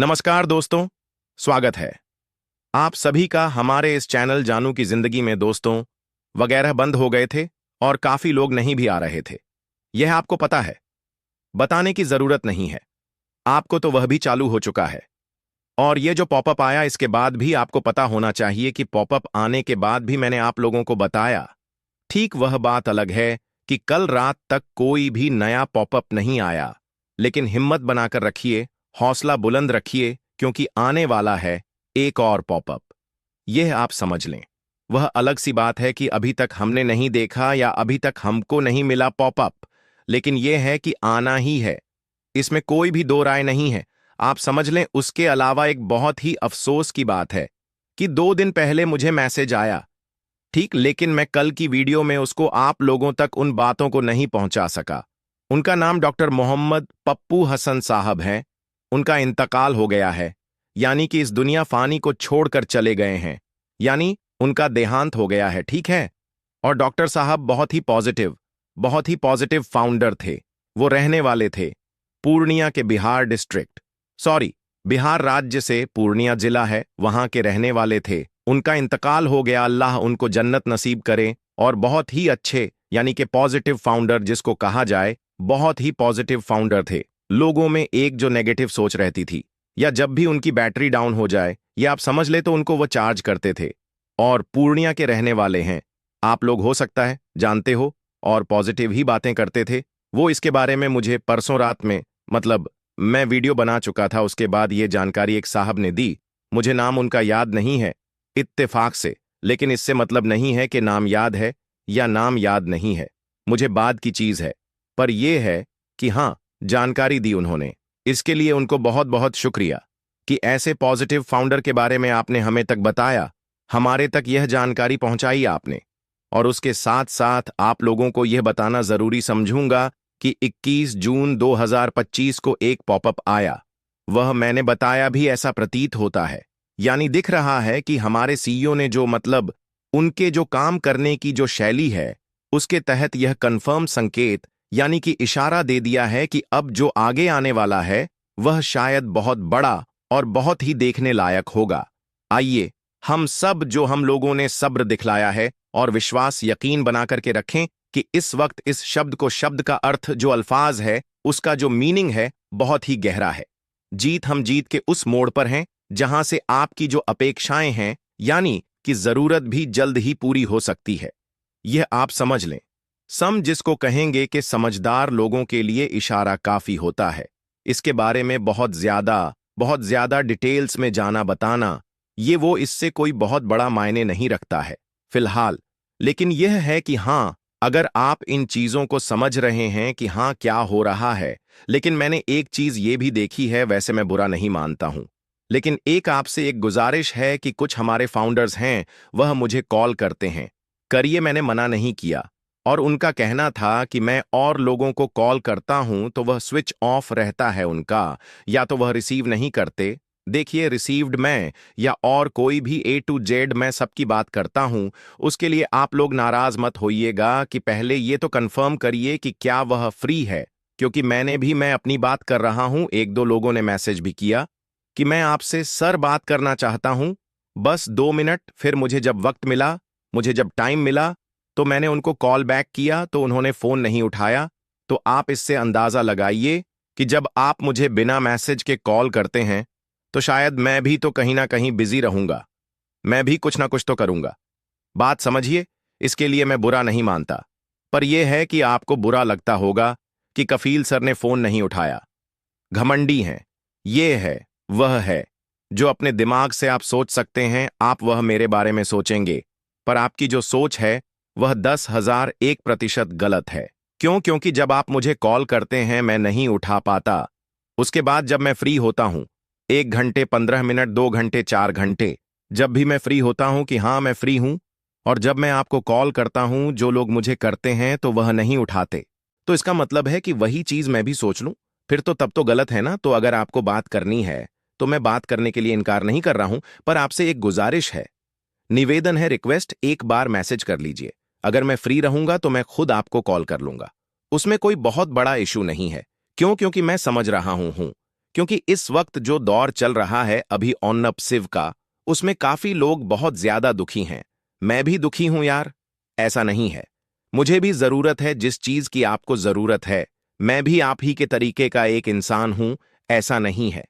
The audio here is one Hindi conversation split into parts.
नमस्कार दोस्तों, स्वागत है आप सभी का हमारे इस चैनल जानू की जिंदगी में। दोस्तों वगैरह बंद हो गए थे और काफी लोग नहीं भी आ रहे थे। यह आपको पता है, बताने की जरूरत नहीं है आपको, तो वह भी चालू हो चुका है। और ये जो पॉपअप आया इसके बाद भी आपको पता होना चाहिए कि पॉपअप आने के बाद भी मैंने आप लोगों को बताया। ठीक वह बात अलग है कि कल रात तक कोई भी नया पॉपअप नहीं आया, लेकिन हिम्मत बनाकर रखिए, हौसला बुलंद रखिए, क्योंकि आने वाला है एक और पॉपअप। यह आप समझ लें। वह अलग सी बात है कि अभी तक हमने नहीं देखा या अभी तक हमको नहीं मिला पॉपअप, लेकिन यह है कि आना ही है, इसमें कोई भी दो राय नहीं है। आप समझ लें। उसके अलावा एक बहुत ही अफसोस की बात है कि 2 दिन पहले मुझे मैसेज आया, ठीक, लेकिन मैं कल की वीडियो में उसको आप लोगों तक उन बातों को नहीं पहुंचा सका। उनका नाम डॉक्टर मोहम्मद पप्पू हसन साहब हैं। उनका इंतकाल हो गया है, यानी कि इस दुनिया फानी को छोड़कर चले गए हैं, यानी उनका देहांत हो गया है, ठीक है। और डॉक्टर साहब बहुत ही पॉजिटिव फाउंडर थे। वो रहने वाले थे पूर्णिया के, बिहार डिस्ट्रिक्ट, सॉरी बिहार राज्य से पूर्णिया जिला है, वहां के रहने वाले थे। उनका इंतकाल हो गया, अल्लाह उनको जन्नत नसीब करे। और बहुत ही अच्छे, यानी कि पॉजिटिव फाउंडर जिसको कहा जाए, बहुत ही पॉजिटिव फाउंडर थे। लोगों में एक जो नेगेटिव सोच रहती थी, या जब भी उनकी बैटरी डाउन हो जाए, या आप समझ ले तो उनको वो चार्ज करते थे। और पूर्णिया के रहने वाले हैं, आप लोग हो सकता है जानते हो, और पॉजिटिव ही बातें करते थे वो। इसके बारे में मुझे परसों रात में, मतलब मैं वीडियो बना चुका था, उसके बाद ये जानकारी एक साहब ने दी। मुझे नाम उनका याद नहीं है इत्तेफाक से, लेकिन इससे मतलब नहीं है कि नाम याद है या नाम याद नहीं है, मुझे बाद की चीज है। पर यह है कि हाँ, जानकारी दी उन्होंने, इसके लिए उनको बहुत बहुत शुक्रिया कि ऐसे पॉजिटिव फाउंडर के बारे में आपने हमें तक बताया, हमारे तक यह जानकारी पहुंचाई आपने। और उसके साथ साथ आप लोगों को यह बताना जरूरी समझूंगा कि 21 जून 2025 को एक पॉपअप आया। वह मैंने बताया भी, ऐसा प्रतीत होता है, यानी दिख रहा है कि हमारे सीईओ ने जो, मतलब उनके जो काम करने की जो शैली है, उसके तहत यह कंफर्म संकेत, यानी कि इशारा दे दिया है कि अब जो आगे आने वाला है वह शायद बहुत बड़ा और बहुत ही देखने लायक होगा। आइए हम सब, जो हम लोगों ने सब्र दिखलाया है और विश्वास यकीन बनाकर के रखें कि इस वक्त इस शब्द को, शब्द का अर्थ, जो अल्फाज है, उसका जो मीनिंग है, बहुत ही गहरा है। हम जीत के उस मोड़ पर हैं जहां से आपकी जो अपेक्षाएं हैं, यानी कि जरूरत भी जल्द ही पूरी हो सकती है। यह आप समझ लें। जिसको कहेंगे कि समझदार लोगों के लिए इशारा काफी होता है। इसके बारे में बहुत ज्यादा डिटेल्स में जाना बताना, ये वो, इससे कोई बहुत बड़ा मायने नहीं रखता है फिलहाल। लेकिन यह है कि हाँ, अगर आप इन चीजों को समझ रहे हैं कि हाँ क्या हो रहा है। लेकिन मैंने एक चीज ये भी देखी है, वैसे मैं बुरा नहीं मानता हूं, लेकिन एक आपसे एक गुजारिश है कि कुछ हमारे फाउंडर्स हैं, वह मुझे कॉल करते हैं, करिए, मैंने मना नहीं किया। और उनका कहना था कि मैं और लोगों को कॉल करता हूं तो वह स्विच ऑफ रहता है उनका, या तो वह रिसीव नहीं करते। देखिए, रिसीव्ड मैं या और कोई भी A to Z मैं सबकी बात करता हूं, उसके लिए आप लोग नाराज मत होइएगा कि पहले ये तो कंफर्म करिए कि क्या वह फ्री है, क्योंकि मैं अपनी बात कर रहा हूं। 1-2 लोगों ने मैसेज भी किया कि मैं आपसे सर बात करना चाहता हूं, बस 2 मिनट। फिर मुझे जब वक्त मिला, मुझे जब टाइम मिला, तो मैंने उनको कॉल बैक किया तो उन्होंने फोन नहीं उठाया। तो आप इससे अंदाजा लगाइए कि जब आप मुझे बिना मैसेज के कॉल करते हैं तो शायद मैं भी तो कहीं ना कहीं बिजी रहूंगा, मैं भी कुछ ना कुछ तो करूंगा। बात समझिए, इसके लिए मैं बुरा नहीं मानता, पर यह है कि आपको बुरा लगता होगा कि कफील सर ने फोन नहीं उठाया। घमंडी हैं, ये है, वह है जो अपने दिमाग से आप सोच सकते हैं, आप वह मेरे बारे में सोचेंगे, पर आपकी जो सोच है वह 10,001% गलत है। क्यों? क्योंकि जब आप मुझे कॉल करते हैं मैं नहीं उठा पाता, उसके बाद जब मैं फ्री होता हूं, 1 घंटे 15 मिनट, 2 घंटे 4 घंटे, जब भी मैं फ्री होता हूं कि हाँ मैं फ्री हूं, और जब मैं आपको कॉल करता हूं, जो लोग मुझे करते हैं तो वह नहीं उठाते, तो इसका मतलब है कि वही चीज मैं भी सोच लूं, फिर तो तब तो गलत है ना। तो अगर आपको बात करनी है तो मैं बात करने के लिए इनकार नहीं कर रहा हूं, पर आपसे एक गुजारिश है, निवेदन है, रिक्वेस्ट, एक बार मैसेज कर लीजिए। अगर मैं फ्री रहूंगा तो मैं खुद आपको कॉल कर लूंगा, उसमें कोई बहुत बड़ा इशू नहीं है। क्यों? क्योंकि मैं समझ रहा हूं क्योंकि इस वक्त जो दौर चल रहा है अभी ऑनप सिव का, उसमें काफी लोग बहुत ज्यादा दुखी हैं। मैं भी दुखी हूं यार। ऐसा नहीं है, मुझे भी जरूरत है जिस चीज की आपको जरूरत है। मैं भी आप ही के तरीके का एक इंसान हूं, ऐसा नहीं है।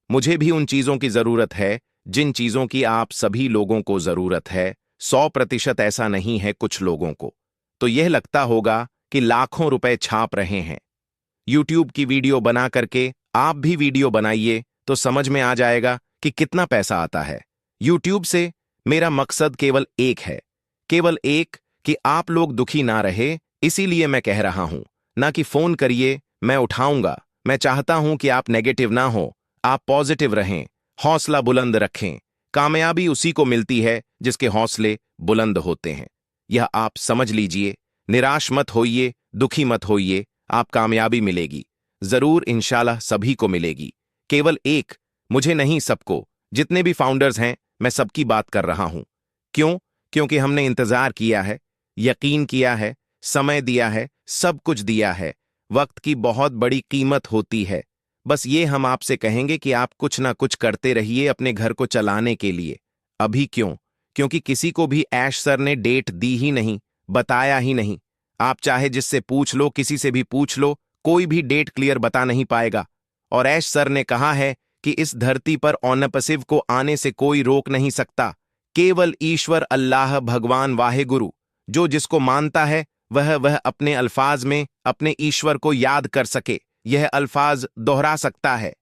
मुझे भी उन चीजों की जरूरत है जिन चीजों की आप सभी लोगों को जरूरत है। 100% ऐसा नहीं है। कुछ लोगों को तो यह लगता होगा कि लाखों रुपए छाप रहे हैं। यूट्यूब की वीडियो बना करके आप भी वीडियो बनाइए तो समझ में आ जाएगा कि कितना पैसा आता है यूट्यूब से। मेरा मकसद केवल एक है, केवल एक, कि आप लोग दुखी ना रहे। इसीलिए मैं कह रहा हूं, ना कि फोन करिए, मैं उठाऊंगा। मैं चाहता हूं कि आप नेगेटिव ना हो, आप पॉजिटिव रहें, हौसला बुलंद रखें। कामयाबी उसी को मिलती है जिसके हौसले बुलंद होते हैं। यह आप समझ लीजिए। निराश मत होइए, दुखी मत होइए, आप कामयाबी मिलेगी जरूर, इंशाल्लाह सभी को मिलेगी। केवल एक, मुझे नहीं, सबको। जितने भी फाउंडर्स हैं, मैं सबकी बात कर रहा हूं। क्यों? क्योंकि हमने इंतजार किया है, यकीन किया है, समय दिया है, सब कुछ दिया है। वक्त की बहुत बड़ी कीमत होती है। बस ये हम आपसे कहेंगे कि आप कुछ ना कुछ करते रहिए अपने घर को चलाने के लिए। अभी क्यों? क्योंकि किसी को भी ऐश सर ने डेट दी ही नहीं, बताया ही नहीं। आप चाहे जिससे पूछ लो, किसी से भी पूछ लो, कोई भी डेट क्लियर बता नहीं पाएगा। और ऐश सर ने कहा है कि इस धरती पर ऑनपसिव को आने से कोई रोक नहीं सकता। केवल ईश्वर अल्लाह भगवान वाहेगुरु, जो जिसको मानता है वह अपने अल्फाज में अपने ईश्वर को याद कर सके, यह अल्फाज दोहरा सकता है।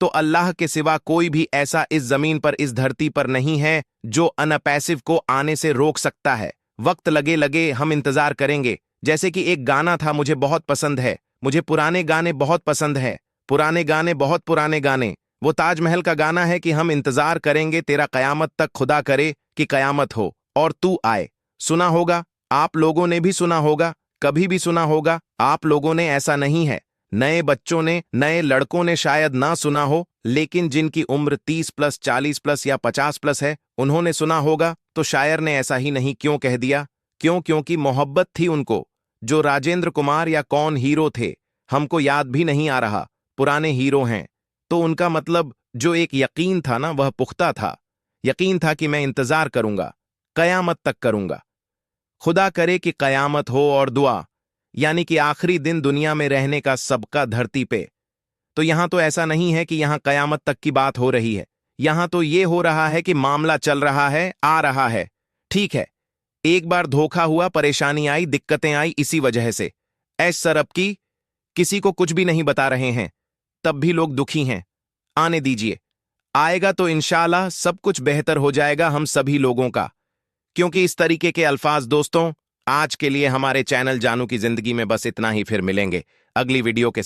तो अल्लाह के सिवा कोई भी ऐसा इस जमीन पर, इस धरती पर नहीं है जो अनपैसिव को आने से रोक सकता है। वक्त लगे लगे हम इंतजार करेंगे। जैसे कि एक गाना था, मुझे बहुत पसंद है, मुझे पुराने गाने बहुत पसंद है, पुराने गाने, बहुत पुराने गाने। वो ताजमहल का गाना है कि हम इंतजार करेंगे तेरा कयामत तक, खुदा करे कि कयामत हो और तू आए। सुना होगा, आप लोगों ने भी सुना होगा, कभी भी सुना होगा आप लोगों ने, ऐसा नहीं है। नए बच्चों ने, नए लड़कों ने शायद ना सुना हो, लेकिन जिनकी उम्र 30+, 40+ या 50+ है, उन्होंने सुना होगा। तो शायर ने ऐसा ही नहीं क्यों कह दिया? क्यों? क्योंकि मोहब्बत थी उनको। जो राजेंद्र कुमार या कौन हीरो थे, हमको याद भी नहीं आ रहा, पुराने हीरो हैं। तो उनका मतलब जो एक यकीन था ना, वह पुख्ता था। यकीन था कि मैं इंतजार करूंगा, कयामत तक करूंगा। खुदा करे कि कयामत हो और दुआ, यानी कि आखिरी दिन दुनिया में रहने का सबका धरती पे। तो यहां तो ऐसा नहीं है कि यहां कयामत तक की बात हो रही है। यहां तो ये हो रहा है कि मामला चल रहा है, आ रहा है। ठीक है, एक बार धोखा हुआ, परेशानी आई, दिक्कतें आई, इसी वजह से ऐश सर अब की किसी को कुछ भी नहीं बता रहे हैं, तब भी लोग दुखी हैं। आने दीजिए, आएगा तो इंशाल्लाह सब कुछ बेहतर हो जाएगा हम सभी लोगों का। क्योंकि इस तरीके के अल्फाज दोस्तों, आज के लिए हमारे चैनल जानू की जिंदगी में बस इतना ही। फिर मिलेंगे अगली वीडियो के